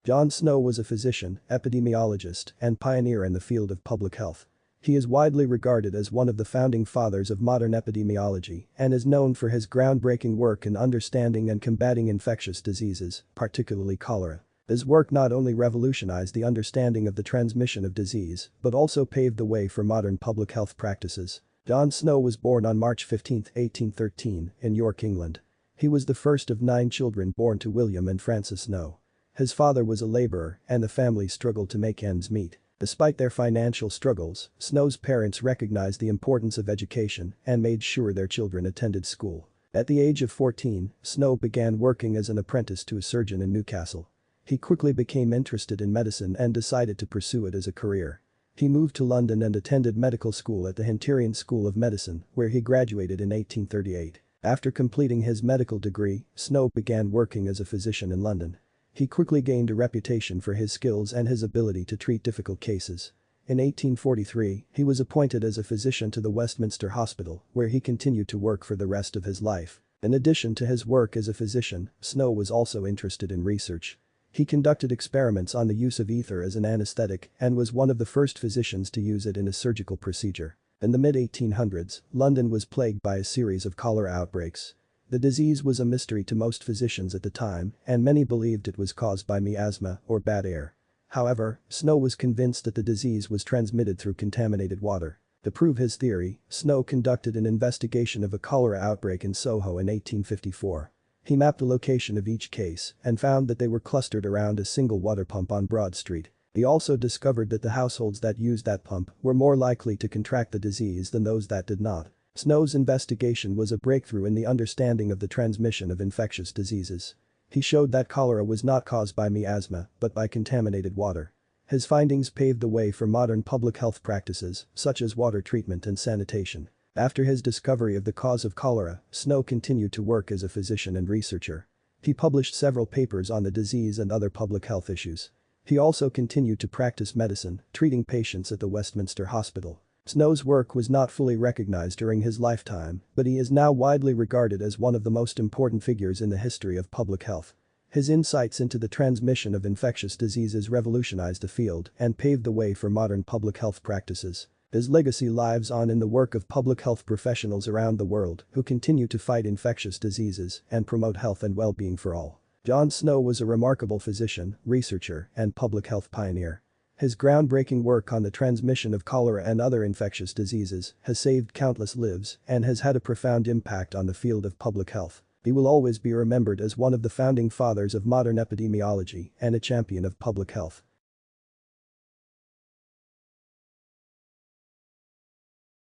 John Snow was a physician, epidemiologist, and pioneer in the field of public health. He is widely regarded as one of the founding fathers of modern epidemiology and is known for his groundbreaking work in understanding and combating infectious diseases, particularly cholera. His work not only revolutionized the understanding of the transmission of disease, but also paved the way for modern public health practices. John Snow was born on March 15, 1813, in York, England. He was the first of 9 children born to William and Frances Snow. His father was a laborer, and the family struggled to make ends meet. Despite their financial struggles, Snow's parents recognized the importance of education and made sure their children attended school. At the age of 14, Snow began working as an apprentice to a surgeon in Newcastle. He quickly became interested in medicine and decided to pursue it as a career. He moved to London and attended medical school at the Hunterian School of Medicine, where he graduated in 1838. After completing his medical degree, Snow began working as a physician in London. He quickly gained a reputation for his skills and his ability to treat difficult cases. In 1843, he was appointed as a physician to the Westminster Hospital, where he continued to work for the rest of his life. In addition to his work as a physician, Snow was also interested in research. He conducted experiments on the use of ether as an anesthetic and was one of the first physicians to use it in a surgical procedure. In the mid-1800s, London was plagued by a series of cholera outbreaks. The disease was a mystery to most physicians at the time, and many believed it was caused by miasma or bad air. However, Snow was convinced that the disease was transmitted through contaminated water. To prove his theory, Snow conducted an investigation of a cholera outbreak in Soho in 1854. He mapped the location of each case and found that they were clustered around a single water pump on Broad Street. He also discovered that the households that used that pump were more likely to contract the disease than those that did not. Snow's investigation was a breakthrough in the understanding of the transmission of infectious diseases. He showed that cholera was not caused by miasma, but by contaminated water. His findings paved the way for modern public health practices, such as water treatment and sanitation. After his discovery of the cause of cholera, Snow continued to work as a physician and researcher. He published several papers on the disease and other public health issues. He also continued to practice medicine, treating patients at the Westminster Hospital. Snow's work was not fully recognized during his lifetime, but he is now widely regarded as one of the most important figures in the history of public health. His insights into the transmission of infectious diseases revolutionized the field and paved the way for modern public health practices. His legacy lives on in the work of public health professionals around the world who continue to fight infectious diseases and promote health and well-being for all. John Snow was a remarkable physician, researcher, and public health pioneer. His groundbreaking work on the transmission of cholera and other infectious diseases has saved countless lives and has had a profound impact on the field of public health. He will always be remembered as one of the founding fathers of modern epidemiology and a champion of public health.